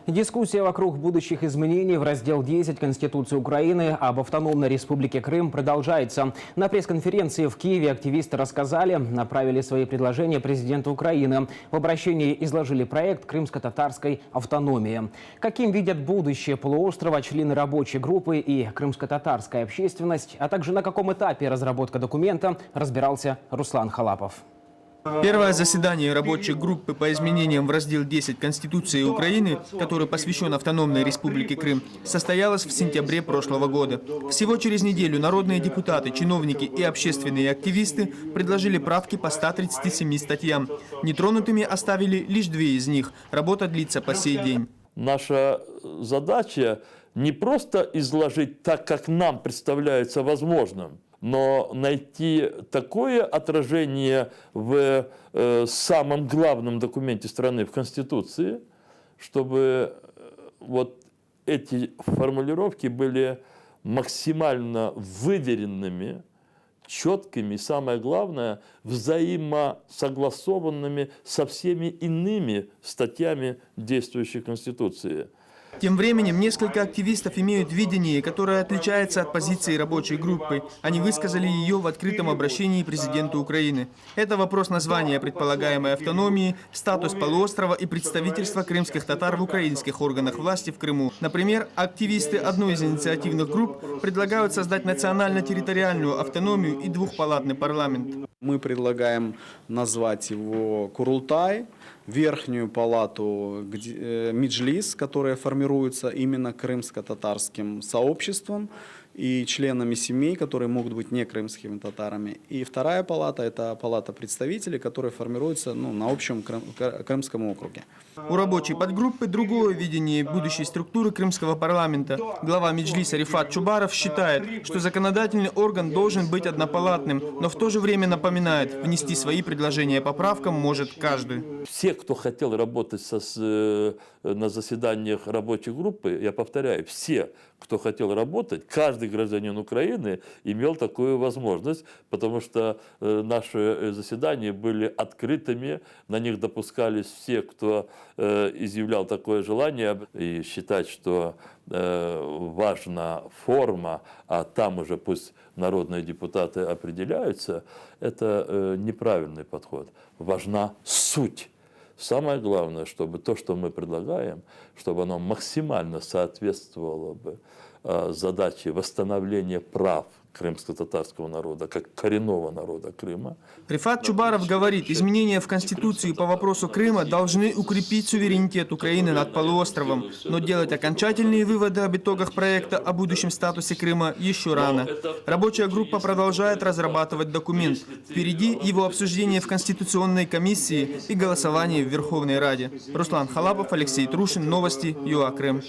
Дискуссия вокруг будущих изменений в раздел 10 Конституции Украины об автономной республике Крым продолжается. На пресс-конференции в Киеве активисты рассказали, направили свои предложения президенту Украины. В обращении изложили проект крымско-татарской автономии. Каким видят будущее полуострова члены рабочей группы и крымско-татарская общественность, а также на каком этапе разработка документа, разбирался Руслан Халапов. Первое заседание рабочей группы по изменениям в раздел 10 Конституции Украины, который посвящен автономной республике Крым, состоялось в сентябре прошлого года. Всего через неделю народные депутаты, чиновники и общественные активисты предложили правки по 137 статьям. Нетронутыми оставили лишь 2 из них. Работа длится по сей день. Наша задача не просто изложить так, как нам представляется возможным, но найти такое отражение в самом главном документе страны, в Конституции, чтобы вот эти формулировки были максимально выверенными, четкими и, самое главное, взаимосогласованными со всеми иными статьями действующей Конституции. Тем временем несколько активистов имеют видение, которое отличается от позиции рабочей группы. Они высказали ее в открытом обращении президенту Украины. Это вопрос названия предполагаемой автономии, статус полуострова и представительства крымских татар в украинских органах власти в Крыму. Например, активисты одной из инициативных групп предлагают создать национально-территориальную автономию и двухпалатный парламент. Мы предлагаем назвать его Курултай, верхнюю палату Меджлис, которая формируется именно крымско-татарским сообществом и членами семей, которые могут быть не крымскими татарами. И вторая палата – это палата представителей, которая формируется на общем крымском округе. У рабочей подгруппы другое видение будущей структуры крымского парламента. Глава Меджлиса Рифат Чубаров считает, что законодательный орган должен быть однопалатным, но в то же время напоминает, внести свои предложения по правкам может каждый. Все, кто хотел работать на заседаниях рабочей группы, я повторяю, все, кто хотел работать, каждый гражданин Украины имел такую возможность, потому что наши заседания были открытыми, на них допускались все, кто изъявлял такое желание. И считать, что важна форма, а там уже пусть народные депутаты определяются, это неправильный подход. Важна суть. Самое главное, чтобы то, что мы предлагаем, чтобы оно максимально соответствовало бы задаче восстановления прав крымско-татарского народа, как коренного народа Крыма. Рифат Чубаров говорит, изменения в Конституции по вопросу Крыма должны укрепить суверенитет Украины над полуостровом, но делать окончательные выводы об итогах проекта о будущем статусе Крыма еще рано. Рабочая группа продолжает разрабатывать документ. Впереди его обсуждение в Конституционной комиссии и голосование в Верховной Раде. Руслан Халапов, Алексей Трушин, Новости ЮА Крым.